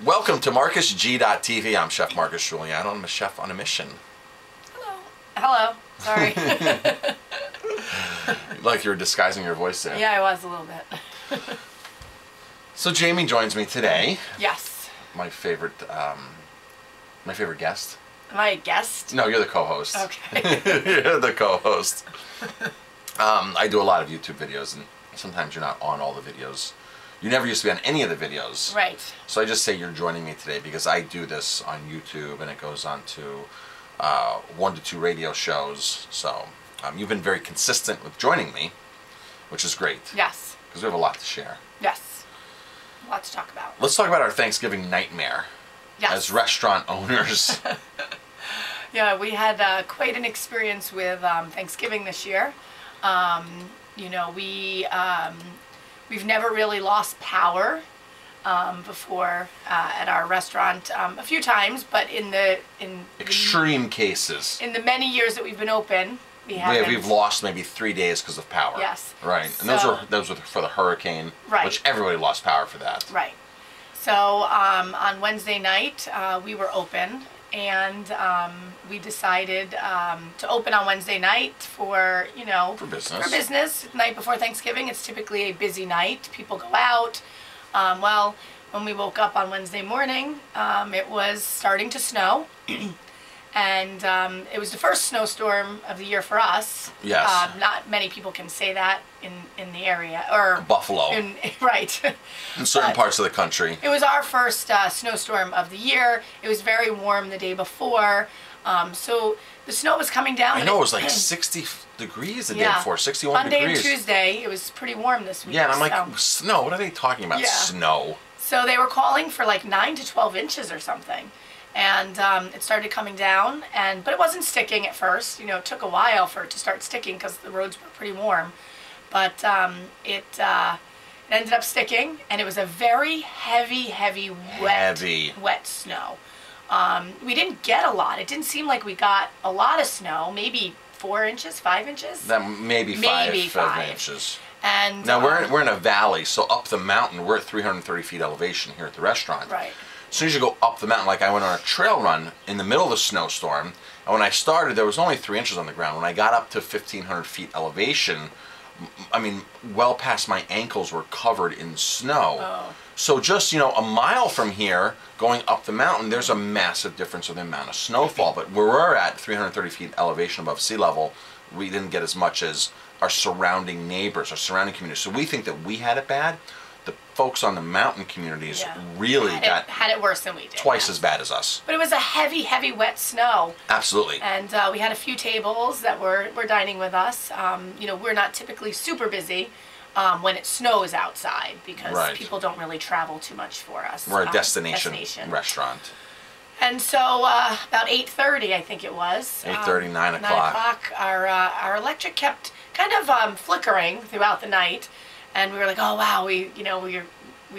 Welcome to MarcusG.TV. I'm Chef Marcus Guiliano. I'm a chef on a mission. Hello. Hello. Sorry. Like you were disguising your voice there. Yeah, I was a little bit. So Jamie joins me today. Yes. My favorite guest. Am I a guest? No, you're the co-host. Okay. You're the co-host. I do a lot of YouTube videos, and sometimes you're not on all the videos. You never used to be on any of the videos. Right. So I just say you're joining me today because I do this on YouTube, and it goes on to 1 to 2 radio shows. So you've been very consistent with joining me, which is great. Yes. Because we have a lot to share. Yes. A lot to talk about. Let's talk about our Thanksgiving nightmare. Yes. As restaurant owners. Yeah, we had quite an experience with Thanksgiving this year. You know, we've never really lost power before at our restaurant. A few times, but in extreme cases. In the many years that we've been open, we've lost maybe 3 days because of power. Yes. Right. And those were for the hurricane. Right. Which everybody lost power for that. Right. So on Wednesday night we were open, and we decided to open on Wednesday night for business. The night before Thanksgiving, it's typically a busy night. People go out. Well, when we woke up on Wednesday morning, it was starting to snow. And it was the first snowstorm of the year for us. Yes. Not many people can say that in the area, or Buffalo. Right. In certain parts of the country. It was our first snowstorm of the year. It was very warm the day before, so the snow was coming down. I know it was like 60 degrees the day before, 61 Monday degrees. and Tuesday, it was pretty warm this week. Yeah, and I'm like, snow? What are they talking about? Yeah. Snow. So they were calling for like 9 to 12 inches or something. And it started coming down, but it wasn't sticking at first. You know, it took a while for it to start sticking because the roads were pretty warm. But it ended up sticking, and it was a very heavy, wet snow. We didn't get a lot. It didn't seem like we got a lot of snow. Maybe 4 inches, 5 inches. Maybe five inches. And now we're in a valley, so up the mountain we're at 330 feet elevation here at the restaurant. Right. As soon as you go up the mountain, like I went on a trail run in the middle of the snowstorm, and when I started there was only 3 inches on the ground. When I got up to 1,500 feet elevation, I mean, well past my ankles were covered in snow. Oh. So just, a mile from here, going up the mountain, there's a massive difference in the amount of snowfall. But where we're at 330 feet elevation above sea level, we didn't get as much as our surrounding neighbors, our surrounding communities. So we think that we had it bad. The folks on the mountain communities really had it worse than we did. Twice as bad as us. But it was a heavy, wet snow. Absolutely. And we had a few tables that were dining with us. We're not typically super busy when it snows outside because people don't really travel too much for us. We're a destination restaurant. And so about 8:30, I think it was. 8:30, 9 o'clock. 9 o'clock. Our electric kept kind of flickering throughout the night. And we were like, oh wow, we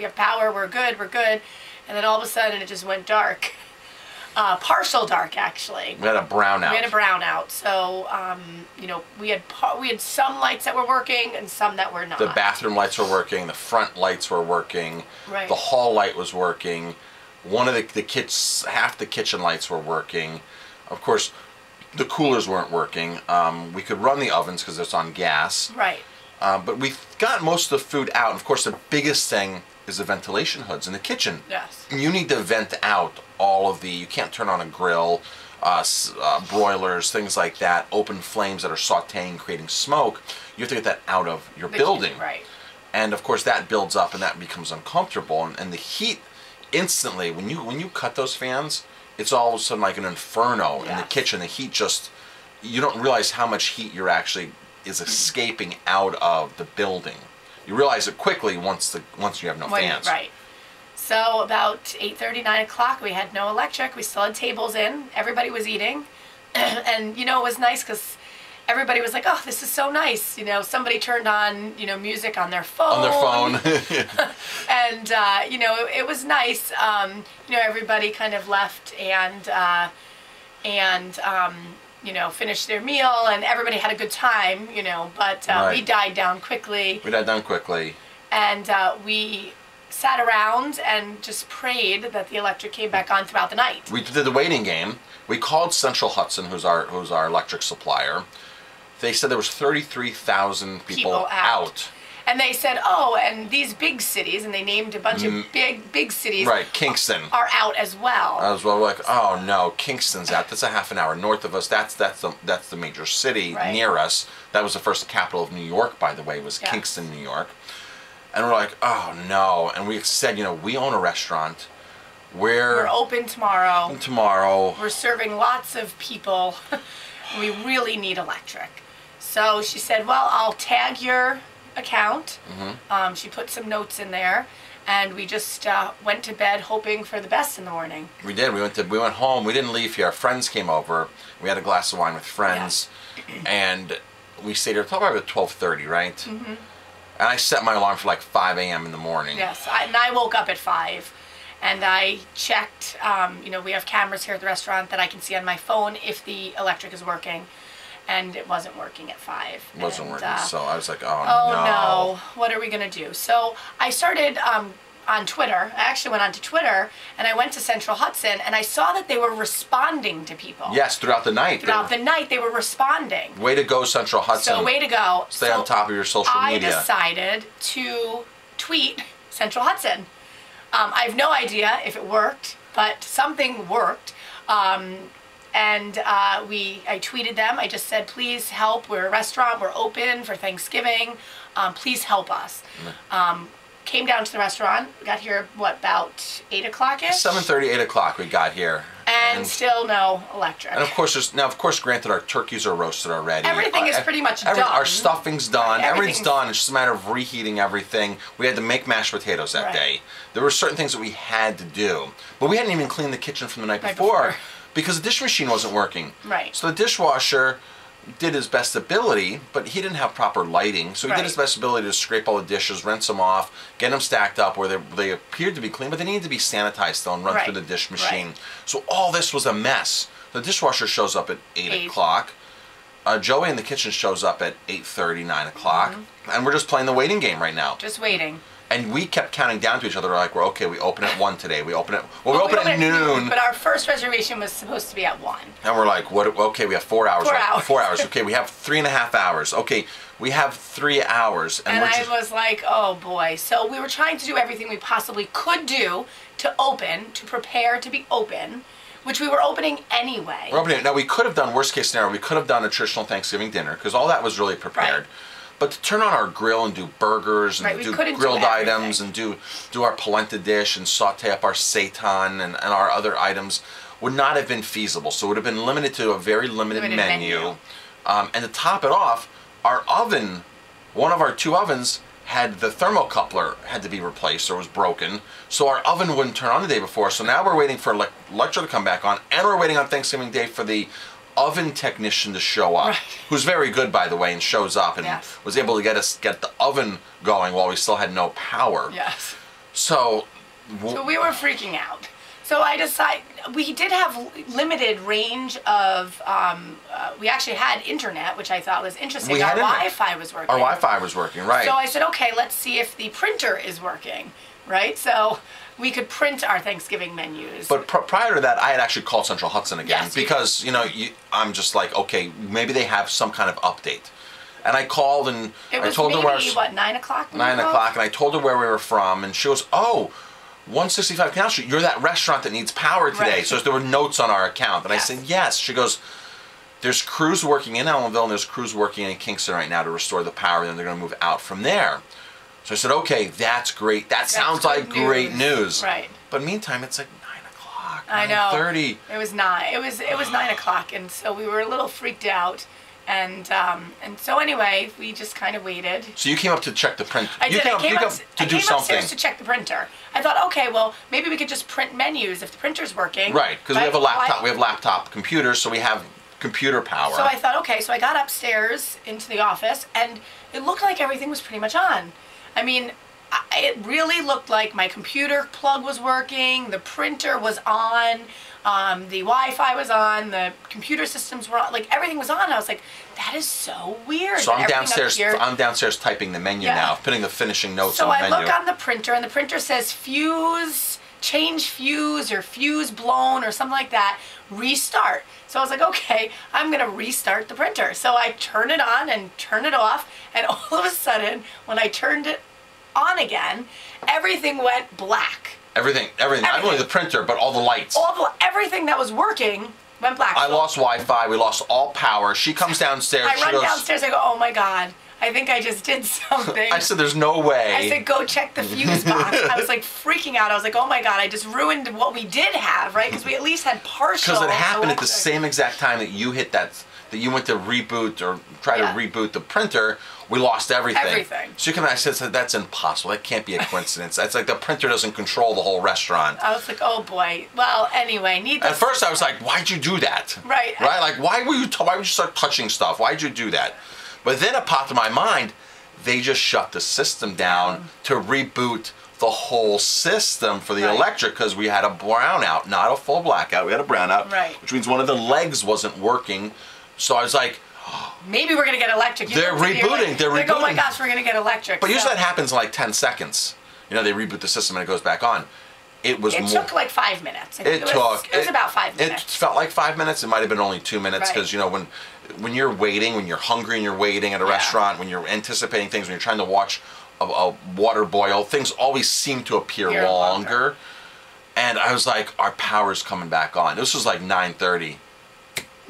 have power, we're good. And then all of a sudden it just went dark. Partial dark, actually. We had a brownout. So, we had some lights that were working and some that were not. The bathroom lights were working, the front lights were working, the hall light was working, half the kitchen lights were working. Of course, the coolers weren't working. We could run the ovens because it's on gas. Right. But we got most of the food out. And of course, the biggest thing is the ventilation hoods in the kitchen. Yes. You need to vent out all of you can't turn on a grill, broilers, things like that, open flames that are sauteing, creating smoke. You have to get that out of your building. Right. And of course, that builds up and that becomes uncomfortable. And the heat, instantly, when you cut those fans, it's all of a sudden like an inferno in the kitchen. The heat you don't realize how much heat is escaping out of the building. You realize it quickly once you have no fans. Right. So about 8:30, 9 o'clock, we had no electric. We still had tables in. Everybody was eating. And, it was nice because everybody was like, oh, this is so nice. Somebody turned on, music on their phone. And, it was nice. Everybody kind of left and finished their meal, and everybody had a good time, but we died down quickly. And sat around and just prayed that the electric came back on throughout the night. We did the waiting game. We called Central Hudson, who's our electric supplier. They said there was 33,000 people out. And they said, oh, and these big cities, and they named a bunch of big cities. Right, Kingston. Are out as well. As well, we're like, oh no, Kingston's out. That's a half an hour north of us. That's the major city near us. That was the first capital of New York, by the way, was Kingston, New York. And we're like, oh no. And we said, you know, we own a restaurant. We're open tomorrow. We're serving lots of people. We really need electric. So she said, well, I'll tag your account. She put some notes in there, and we just went to bed hoping for the best in the morning. We did. We went home. We didn't leave here. Our friends came over. We had a glass of wine with friends, and we stayed here till about 12:30, right? And I set my alarm for like 5 a.m. in the morning. Yes, and I woke up at 5. And I checked, you know, we have cameras here at the restaurant that I can see on my phone if the electric is working. And it wasn't working at 5. It wasn't working, so I was like, oh no, what are we going to do? So I started on Twitter. I actually went onto Twitter, and I went to Central Hudson, and I saw that they were responding to people. Yes, throughout the night. Throughout the night, they were responding. Way to go, Central Hudson. So way to go. Stay on top of your social media. I decided to tweet Central Hudson. I have no idea if it worked, but something worked. I tweeted them. I just said, please help. We're a restaurant. We're open for Thanksgiving. Please help us. Came down to the restaurant. We got here, what, about 8 o'clock-ish? 7:30, 8 o'clock we got here. And still no electric. And of course, granted, our turkeys are roasted already. Everything is pretty much done. Our stuffing's done. Everything's done. It's just a matter of reheating everything. We had to make mashed potatoes that day. There were certain things that we had to do. But we hadn't even cleaned the kitchen from the night before because the dish machine wasn't working. Right. So the dishwasher did his best ability, but he didn't have proper lighting. So he did his best ability to scrape all the dishes, rinse them off, get them stacked up where they appeared to be clean, but they needed to be sanitized still and run through the dish machine. So all this was a mess. The dishwasher shows up at 8 o'clock. Joey in the kitchen shows up at 8:30, 9 o'clock. And we're just playing the waiting game right now. Just waiting. And we kept counting down to each other like, we're okay, we open at 1 today. We open at noon. But our first reservation was supposed to be at 1. And we're like, what? Okay, we have 4 hours. 4 hours. 4 hours. Okay, we have 3.5 hours. Okay, we have 3 hours. And I was like, oh boy. So we were trying to do everything we possibly could do to prepare to be open, which we were opening anyway. We're opening. Now, we could have done, worst case scenario, we could have done a traditional Thanksgiving dinner because all that was really prepared. But to turn on our grill and do burgers and do grilled items and do our polenta dish and saute up our seitan and our other items would not have been feasible. So it would have been limited to a very limited menu. And to top it off, our oven, one of our 2 ovens, had the thermocoupler had to be replaced or was broken. So our oven wouldn't turn on the day before. So now we're waiting for electric to come back on, and we're waiting on Thanksgiving Day for the oven technician to show up, who's very good, by the way, and shows up and was able to get the oven going while we still had no power. Yes. So we were freaking out. So I decided, we did have limited range of, we actually had internet, which I thought was interesting. Our Wi-Fi was working. Our Wi-Fi was working, right. So I said, okay, let's see if the printer is working, right? So we could print our Thanksgiving menus. But prior to that, I had actually called Central Hudson again because, you know, I'm just like, okay, maybe they have some kind of update. And I called and I told her where... It was maybe, 9 o'clock? 9 o'clock, and I told her where we were from, and she goes, oh, 165 Canal Street, you're that restaurant that needs power today. So there were notes on our account. And I said, yes. She goes, there's crews working in Ellenville and there's crews working in Kingston right now to restore the power, and then they're going to move out from there. So I said, okay, that's great. That sounds like great news. Right. But meantime, it's like 9 o'clock, 9:30. I know. It was 9. It was 9 o'clock, and so we were a little freaked out. And so anyway, we just kind of waited. So you came up to check the print. I did. I came upstairs to check the printer. I thought, okay, well, maybe we could just print menus if the printer's working. Right, because we have a laptop. We have laptop computers, so we have computer power. So I thought, okay, so I got upstairs into the office, and it looked like everything was pretty much on. I mean, it really looked like my computer plug was working, the printer was on, the Wi-Fi was on, the computer systems were on, like everything was on. I was like, that is so weird. So I'm downstairs typing the menu now, putting the finishing notes on the menu. So I look on the printer, and the printer says change fuse or fuse blown or something like that, restart. So I was like, okay, I'm gonna restart the printer. So I turn it on and turn it off, and all of a sudden, when I turned it on again, everything went black. Everything. Not only the printer, but all the lights. Everything that was working went black. I lost Wi-Fi. We lost all power. She comes downstairs. I run downstairs. I go, oh my God, I think I just did something. I said, there's no way. I said, go check the fuse box. I was like freaking out. I was like, oh my God, I just ruined what we did have, right? Because we at least had partial. Because it happened at the same exact time that you hit that you went to reboot or try to reboot the printer. We lost everything. Everything. So I said, that's impossible. That can't be a coincidence. That's like the printer doesn't control the whole restaurant. I was like, oh boy. Well, anyway, At first I was like, why'd you do that? Right. Right? Like, why would you start touching stuff? Why'd you do that? But then it popped in my mind, they just shut the system down to reboot the whole system for the electric, because we had a brownout, not a full blackout. We had a brownout, which means one of the legs wasn't working. So I was like, maybe we're going to get electric. They're rebooting. They're rebooting. Oh my gosh, we're going to get electric. But usually that happens in like 10 seconds. You know, they reboot the system and it goes back on. It took like 5 minutes. It was about 5 minutes. It felt like 5 minutes. It might have been only 2 minutes, because you know, when you're waiting, when you're hungry and you're waiting at a restaurant, when you're anticipating things, when you're trying to watch a water boil, things always seem to appear longer. And I was like, our power's coming back on. This was like 9:30.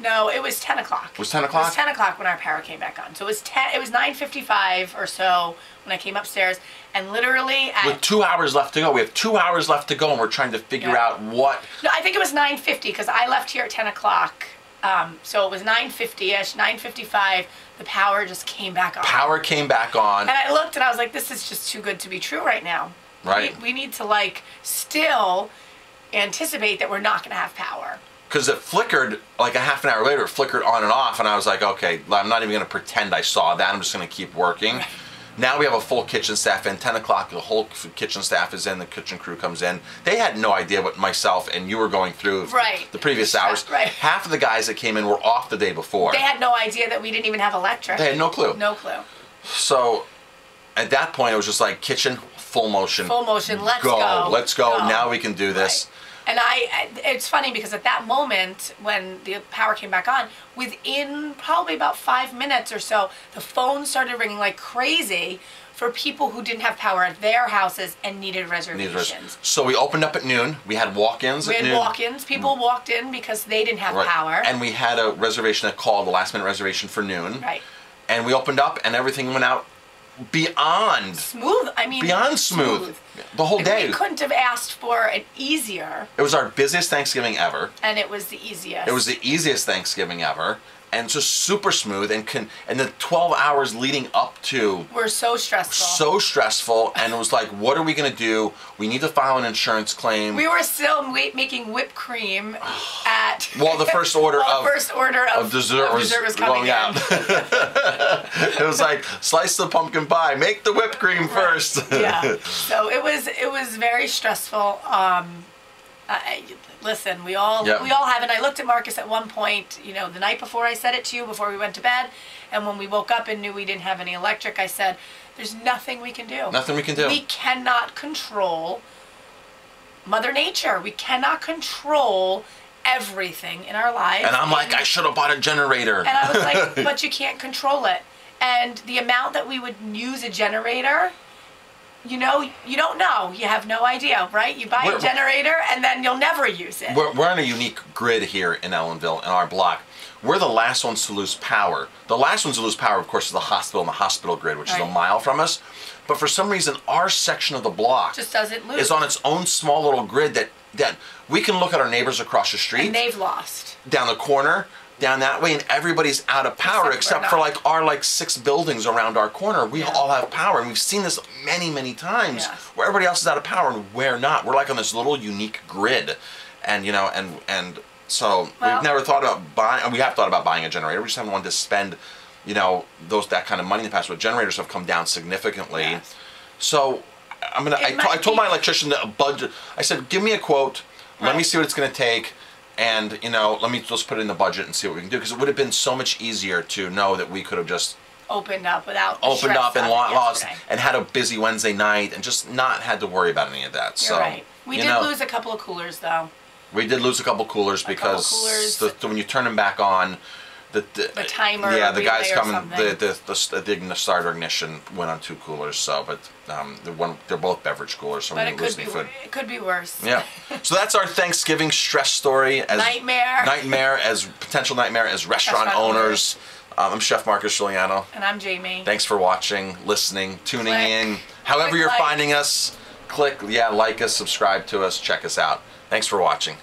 No, it was 10 o'clock. It was 10 o'clock? It was 10 o'clock when our power came back on. So it was 9:55 or so when I came upstairs, and literally with 2 hours left to go. We have 2 hours left to go, and we're trying to figure out what. No, I think it was 9:50, because I left here at 10 o'clock. So it was 9:50-ish, 9:55, the power just came back on. Power came back on. And I looked and I was like, this is just too good to be true right now. Right. We need to like still anticipate that we're not going to have power. Because it flickered, like a half an hour later, it flickered on and off, and I was like, okay, I'm not even going to pretend I saw that. I'm just going to keep working. Right. Now we have a full kitchen staff, and 10 o'clock, the whole kitchen staff is in, the kitchen crew comes in. They had no idea what myself and you were going through the previous hours. Right. Half of the guys that came in were off the day before. They had no idea that we didn't even have electric. They had no clue. No clue. So at that point, it was just like kitchen, full motion. Full motion, let's go. Let's go. Now we can do this. Right. And it's funny because at that moment when the power came back on, within probably about 5 minutes or so, the phone started ringing like crazy for people who didn't have power at their houses and needed reservations. So we opened up at noon. We had walk-ins at noon. We had walk-ins. People walked in because they didn't have power. And we had a reservation that called, a last-minute reservation for noon. Right. And we opened up and everything went out beyond smooth. I mean, beyond smooth. The whole day. We couldn't have asked for it easier. It was our busiest Thanksgiving ever. And it was the easiest. It was the easiest Thanksgiving ever, and just super smooth. And the 12 hours leading up to were so stressful. So stressful, and it was like, what are we gonna do? We need to file an insurance claim. We were still making whipped cream at. Well, the first order of dessert was coming out. It was like, slice the pumpkin pie, make the whipped cream first. Yeah. So it was very stressful. Listen, we all have it. I looked at Marcus at one point, you know, the night before I said it to you, before we went to bed, and when we woke up and knew we didn't have any electric, I said, there's nothing we can do. Nothing we can do. We cannot control Mother Nature. We cannot control everything in our lives. And I'm like, I should have bought a generator. And I was like, but you can't control it. And the amount that we would use a generator, you know, you don't know. You have no idea, right? You buy a generator and then you'll never use it. We're on a unique grid here in Ellenville, in our block. We're the last ones to lose power. The last ones to lose power, of course, is the hospital and the hospital grid, which is a mile from us. But for some reason, our section of the block just doesn't lose. Is on its own small little grid that we can look at our neighbors across the street. And they've lost. Down the corner, down that way, and everybody's out of power except for like our 6 buildings around our corner. We all have power, and we've seen this many times where everybody else is out of power and we're not. We're like on this little unique grid, and you know, and so we've never thought about buying. We have thought about buying a generator. We just haven't wanted to spend, you know, that kind of money in the past. But generators have come down significantly. Yes. So I told my electrician a budget. I said, give me a quote. Let me see what it's going to take. And, you know, let me just put it in the budget and see what we can do. Because it would have been so much easier to know that we could have just opened up without and lost and had a busy Wednesday night and just not had to worry about any of that. You're right. We did lose a couple of coolers, though. We did lose a couple of coolers because when you turn them back on, the timer. Yeah, the guys coming. The starter ignition went on 2 coolers. So, but they're both beverage coolers, so we didn't lose any food. It could be worse. Yeah. So that's our Thanksgiving stress story. As potential nightmare as restaurant owners. I'm Chef Marcus Guiliano. And I'm Jamie. Thanks for watching, listening, tuning in. However you're finding us, click, like us, subscribe to us, check us out. Thanks for watching.